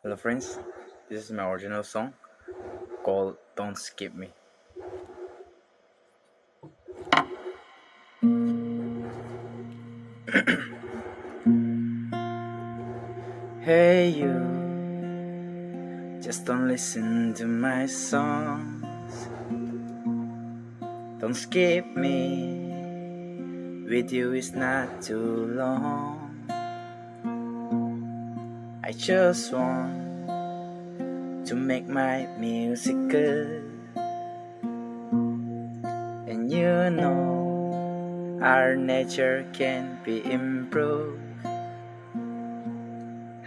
Hello friends, this is my original song called Don't Skip Me. Hey you, just don't listen to my songs. Don't skip me, with you is not too long. I just want to make my music good. And you know our nature can be improved.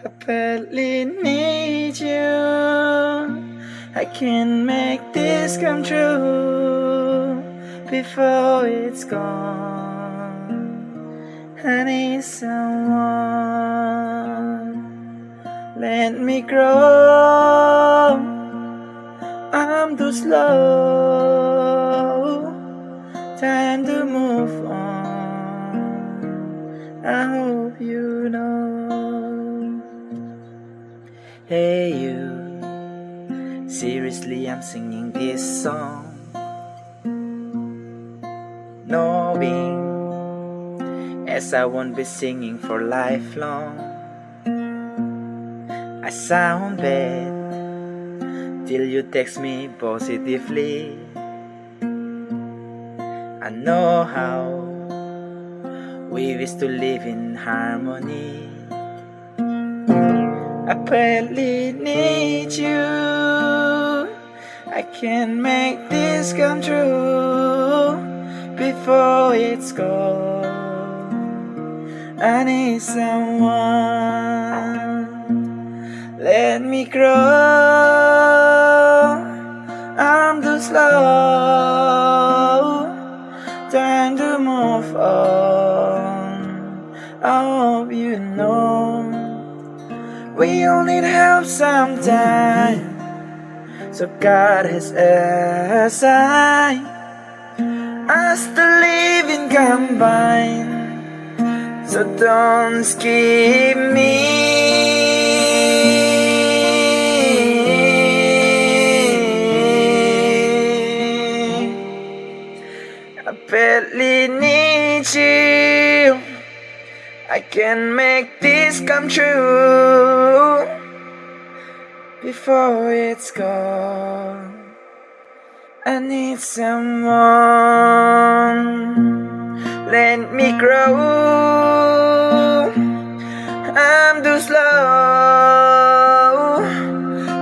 I badly need you. I can make this come true before it's gone. I need someone. Let me grow. I'm too slow. Time to move on. I hope you know. Hey you, seriously I'm singing this song, knowing as I won't be singing for lifelong. I sound bad till you text me positively. I know how we wish to live in harmony. I badly need you. I can make this come true before it's gone. I need someone. Let me grow. I'm too slow. Time to move on. I hope you know. We all need help sometime, so God has assigned us to live in combine. So don't skip me. I badly need you. I can make this come true before it's gone. I need someone. Let me grow. I'm too slow.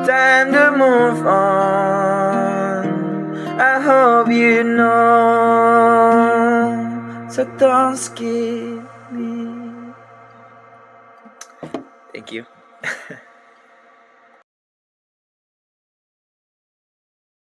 Time to move on. I hope you know. So don't skip me. Thank you.